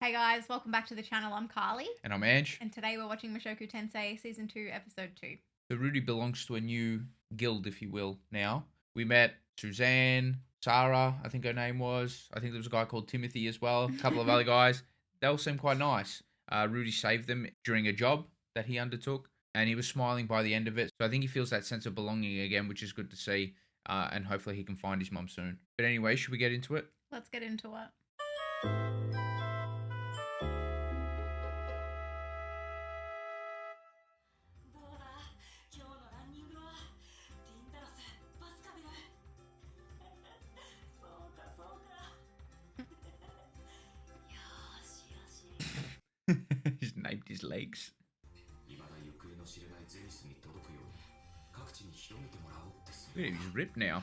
Hey guys, welcome back to the channel. I'm Carly. And I'm Ange. And today we're watching MUSHOKU Tensei Season 2, Episode 2. So Rudy belongs to a new guild, if you will, now. We met Suzanne, Sarah, I think her name was. I think there was a guy called Timothy as well. A couple of other guys. They all seemed quite nice. Rudy saved them during a job that he undertook. And he was smiling by the end of it. So I think he feels that sense of belonging again, which is good to see. And hopefully he can find his mum soon. But anyway, should we get into it? Let's get into it. He's named his legs. Look at him, he's ripped now.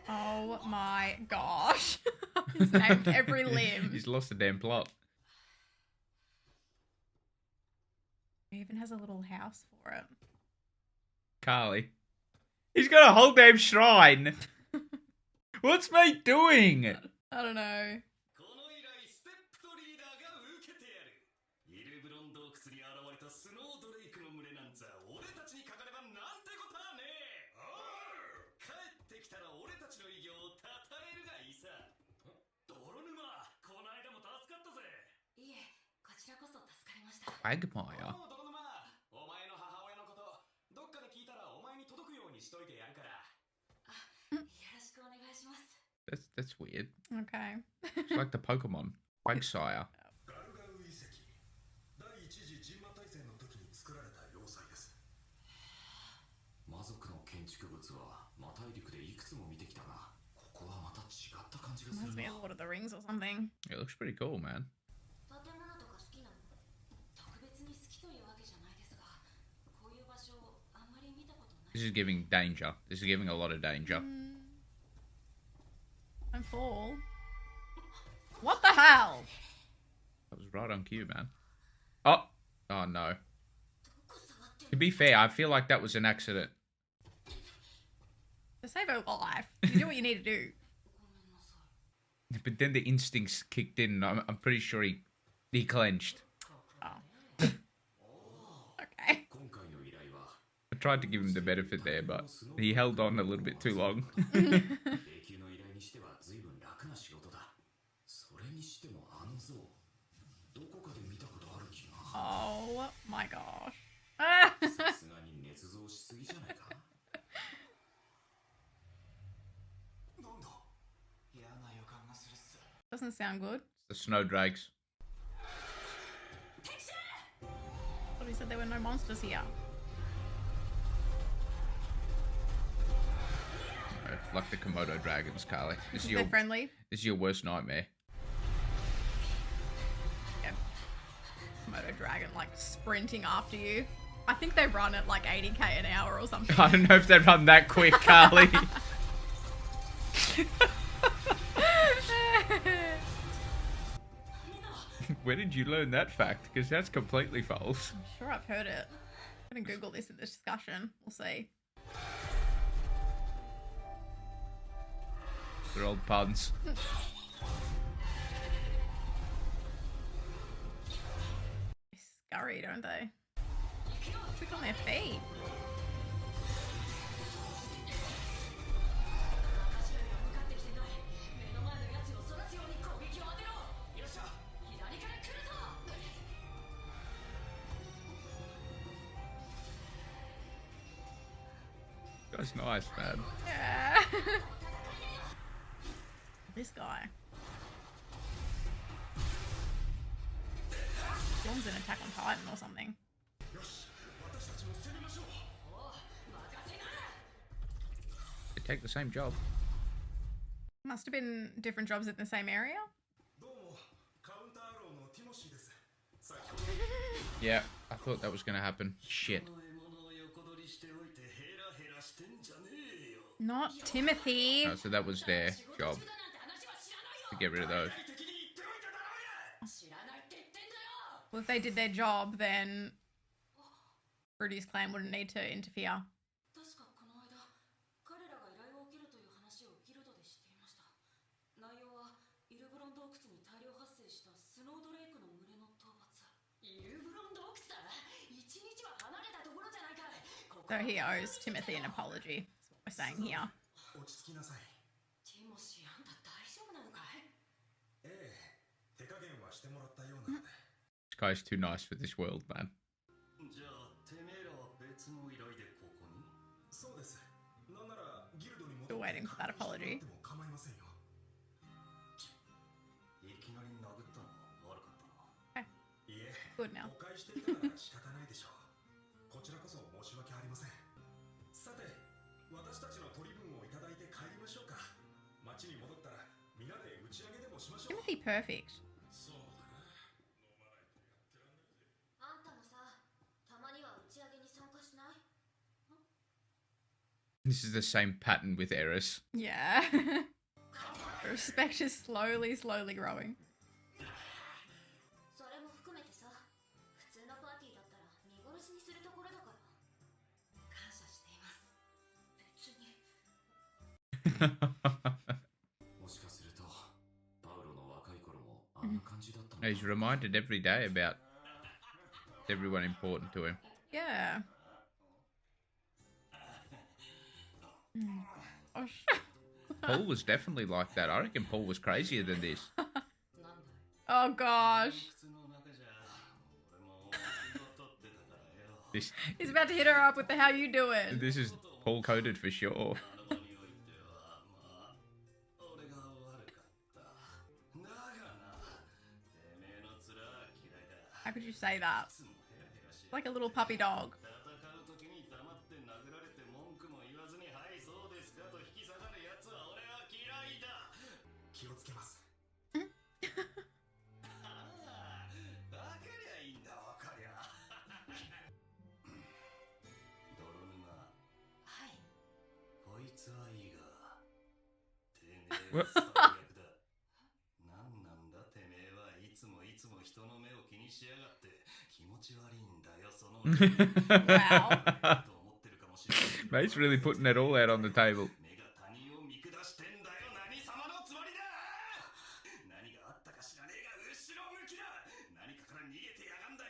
Oh my gosh. He's named every limb. He's lost the damn plot. He even has a little house for it. Carly. He's got a whole damn shrine. What's mate doing? I don't know. Quagmire. That's weird. Okay. It's like the Pokemon. Quagsire. Reminds me of Lord of the Rings or something. It looks pretty cool, man. This is giving danger. This is giving a lot of danger. Don't fall. What the hell? That was right on cue, man. Oh! Oh, no. To be fair, I feel like that was an accident. To save her life, you do what you need to do. But then the instincts kicked in. I'm pretty sure he clenched. Oh. Okay. I tried to give him the benefit there, but he held on a little bit too long. Oh my gosh. Doesn't sound good. The snow drags. But he said there were no monsters here. Like the Komodo dragons, Carly. They're friendly. This is your worst nightmare. Yeah. Komodo dragon like sprinting after you. I think they run at like 80k an hour or something. I don't know if they run that quick, Carly. Where did you learn that fact? Because that's completely false. I'm sure I've heard it. I'm gonna Google this in this discussion. We'll see. They're old puns. They're scurry, don't they? Quick on their feet. That's nice, man. Yeah. This guy. Belongs in Attack on Titan or something. They take the same job. Must have been different jobs in the same area. Yeah, I thought that was going to happen. Shit. Not Timothy. Oh, so that was their job. To get rid of those. Well, if they did their job, then Rudy's clan wouldn't need to interfere. So he owes Timothy an apology. That's what we're saying here. This guy's too nice for this world, man. Still waiting for that apology. Okay. Good now. Timothy perfect. This is the same pattern with Eris. Yeah. Respect is slowly growing. He's reminded every day about everyone important to him. Yeah. Gosh. Paul was definitely like that. I reckon Paul was crazier than this. Oh gosh. He's about to hit her up with the "how you doing?" This is Paul coded for sure. How could you say that? Like a little puppy dog. What? Wow. Mate's really putting it all out on the table.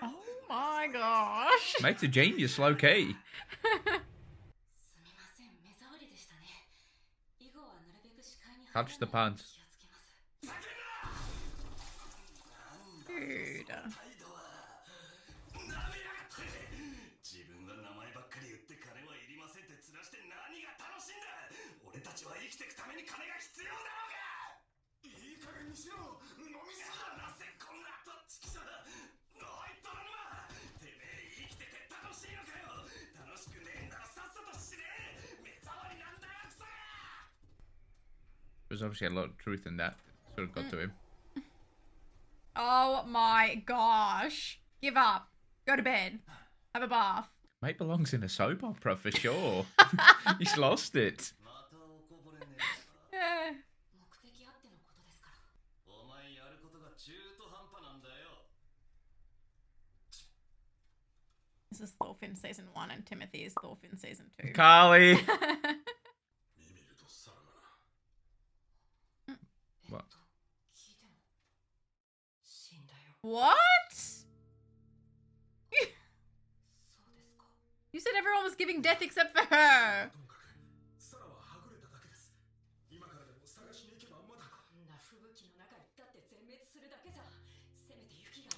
Oh my gosh. Mate's a genius, low key. Touch the puns. Dude. There's obviously a lot of truth in that. Sort of got to him. Oh my gosh. Give up. Go to bed. Have a bath. Mate belongs in a soap opera for sure. He's lost it. Yeah. This is Thorfinn season 1 and Timothy is Thorfinn season 2. Carlie. What? What? You said everyone was giving death except for her.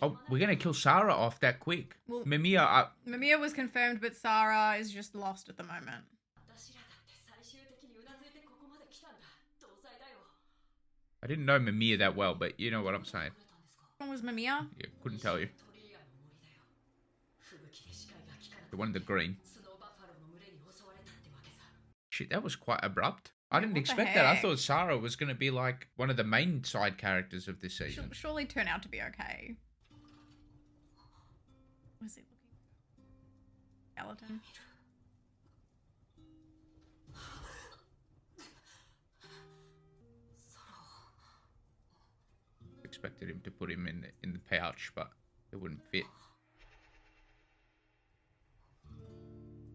Oh, we're gonna kill Sarah off that quick. Well, Mimiya, Mimiya was confirmed, but Sarah is just lost at the moment. I didn't know Mimiya that well, but you know what I'm saying. What was Mimiya? Yeah, couldn't tell you. The one in the green. Shit, that was quite abrupt. I didn't expect that. I thought Sarah was going to be like one of the main side characters of this season. She'll surely turn out to be okay. Was he looking? Skeleton. Expected him to put him in the pouch, but it wouldn't fit.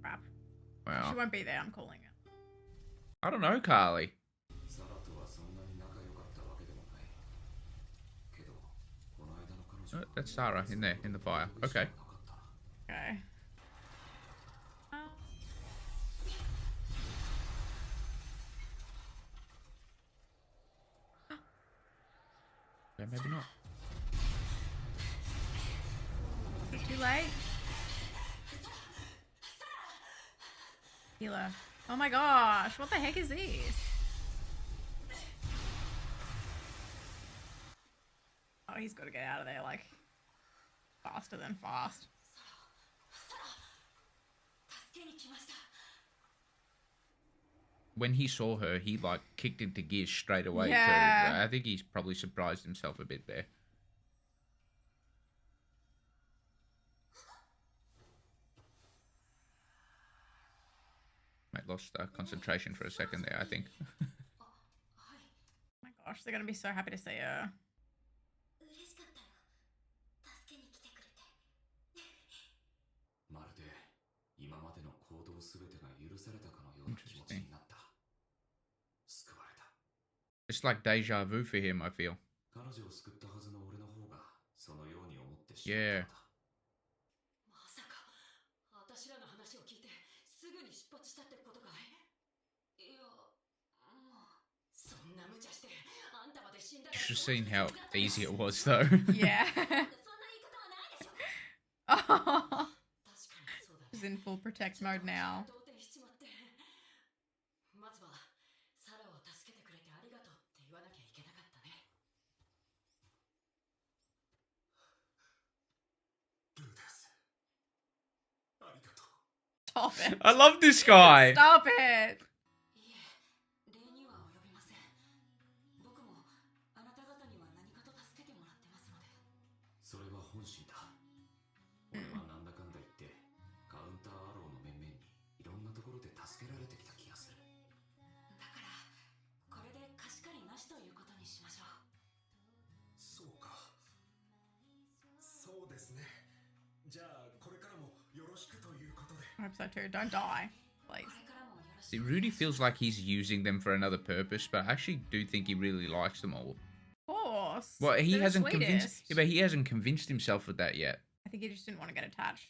Crap. Wow. She won't be there, I'm calling it. I don't know, Carlie. Oh, that's Sarah in there, in the fire. Okay. Okay. Okay, maybe not. Too late. Healer. Oh my gosh, what the heck is this? Oh, he's got to get out of there, like, faster than fast. When he saw her, he, like, kicked into gear straight away, Yeah. too. I think he's probably surprised himself a bit there. Mate, lost concentration for a second there, I think. Oh my gosh, they're going to be so happy to see her. Interesting. It's like deja vu for him, I feel. Yeah. You should have seen how easy it was, though. Yeah. Oh. She's in full protect mode now. Stop it. I love this guy. Stop it. I hope so too. Don't die, please. See, Rudy feels like he's using them for another purpose, but I actually do think he really likes them all. Of course. Well, he They're the hasn't convinced. sweetest. Yeah, but he hasn't convinced himself with that yet. I think he just didn't want to get attached.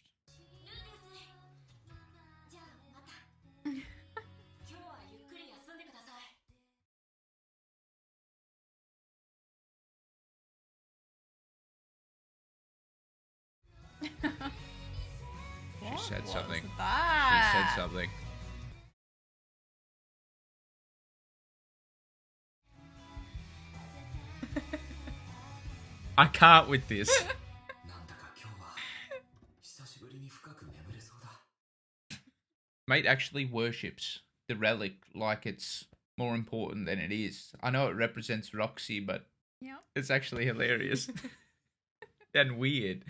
She said something. That? She said something. I can't with this. Mate actually worships the relic like it's more important than it is. I know it represents Roxy, but Yeah. it's actually hilarious and weird.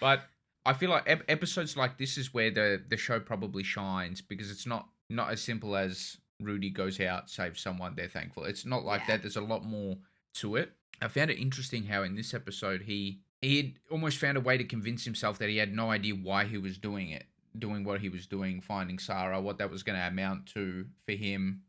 But I feel like episodes like this is where the show probably shines, because it's not as simple as Rudy goes out, saves someone, they're thankful. It's not like that. There's a lot more to it. I found it interesting how in this episode he had almost found a way to convince himself that he had no idea why he was doing it, doing what he was doing, finding Sarah, what that was going to amount to for him.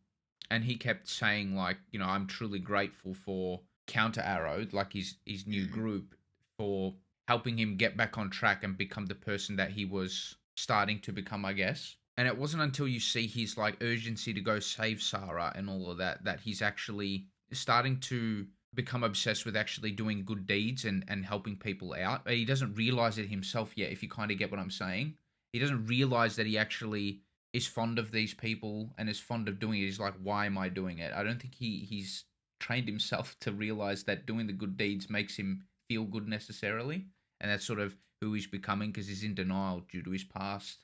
And he kept saying, like, you know, I'm truly grateful for Counter Arrow, like his new group, for helping him get back on track and become the person that he was starting to become, I guess. And it wasn't until you see his, like, urgency to go save Sarah and all of that, that he's actually starting to become obsessed with actually doing good deeds and helping people out. But he doesn't realize it himself yet, if you kind of get what I'm saying. He doesn't realize that he actually is fond of these people and is fond of doing it. He's like, why am I doing it? I don't think he's trained himself to realize that doing the good deeds makes him feel good necessarily. And that's sort of who he's becoming, because he's in denial due to his past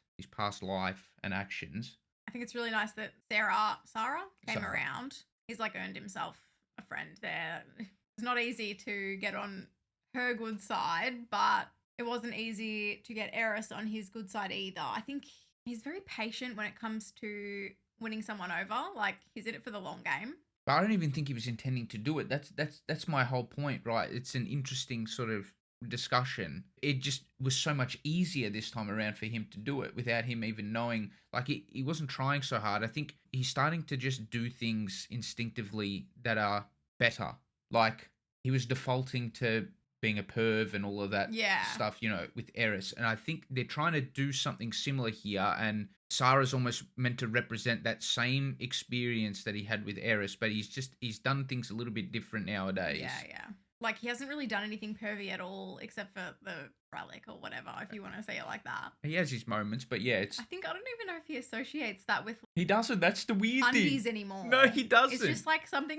life and actions. I think it's really nice that Sarah came around. He's like earned himself a friend there. It's not easy to get on her good side, but it wasn't easy to get Eris on his good side either. I think he's very patient when it comes to winning someone over. Like, he's in it for the long game. But I don't even think he was intending to do it. That's my whole point, right? It's an interesting sort of discussion. It just was so much easier this time around for him to do it without him even knowing. Like, he wasn't trying so hard. I think he's starting to just do things instinctively that are better. Like, he was defaulting to being a perv and all of that Yeah. stuff, you know, with Eris. And I think they're trying to do something similar here. And Sarah's almost meant to represent that same experience that he had with Eris, but he's done things a little bit different nowadays. Yeah. Like, he hasn't really done anything pervy at all, except for the relic or whatever, if you want to say it like that. He has his moments, but yeah, it's... I don't even know if he associates that with He doesn't. That's the weird undies thing. anymore. No, he doesn't. It's just like something,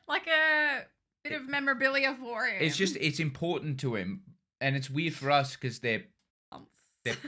like a bit of memorabilia for him. It's important to him, and it's weird for us because they're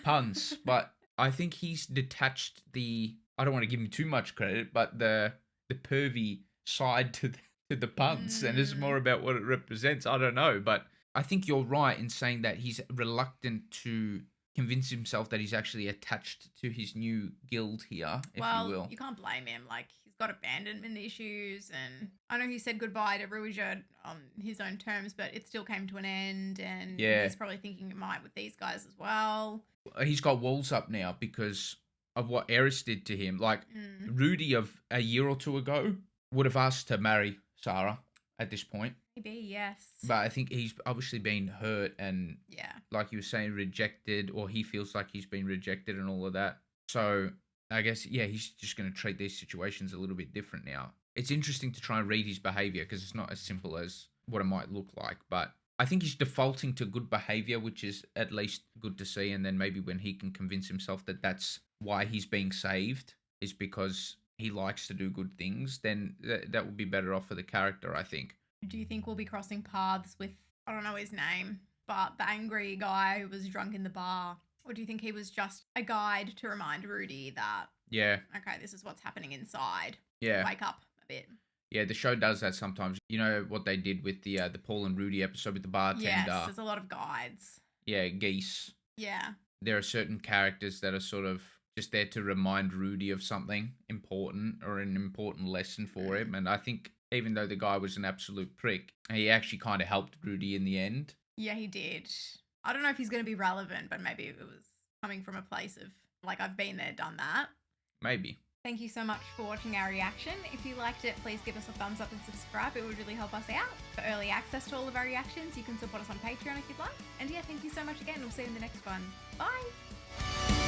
punts, but I think he's detached I don't want to give him too much credit, but the pervy side to the punts, and it's more about what it represents. I don't know, but I think you're right in saying that he's reluctant to convince himself that he's actually attached to his new guild here, if you will. You can't blame him. Like, he's got abandonment issues, and I know he said goodbye to Ruija on his own terms, but it still came to an end, and he's probably thinking it might with these guys as well. He's got walls up now because of what Eris did to him. Like, Rudy of a year or two ago would have asked to marry Sarah at this point. Maybe, yes. But I think he's obviously been hurt and, like you were saying, rejected, or he feels like he's been rejected and all of that. So I guess, he's just going to treat these situations a little bit different now. It's interesting to try and read his behavior because it's not as simple as what it might look like. But I think he's defaulting to good behavior, which is at least good to see. And then maybe when he can convince himself that that's why he's being saved is because he likes to do good things, then that would be better off for the character, I think. Do you think we'll be crossing paths with, I don't know his name, but the angry guy who was drunk in the bar? Or do you think he was just a guide to remind Rudy that, okay, this is what's happening inside. Wake up a bit. Yeah, the show does that sometimes. You know what they did with the Paul and Rudy episode with the bartender? Yes, there's a lot of guides. Yeah, geese. Yeah. There are certain characters that are sort of just there to remind Rudy of something important or an important lesson for him. And I think even though the guy was an absolute prick, he actually kind of helped Rudy in the end. Yeah, he did. I don't know if he's going to be relevant, but maybe it was coming from a place of, like, I've been there, done that. Maybe. Thank you so much for watching our reaction. If you liked it, please give us a thumbs up and subscribe. It would really help us out. For early access to all of our reactions, you can support us on Patreon if you'd like. And yeah, thank you so much again. We'll see you in the next one. Bye!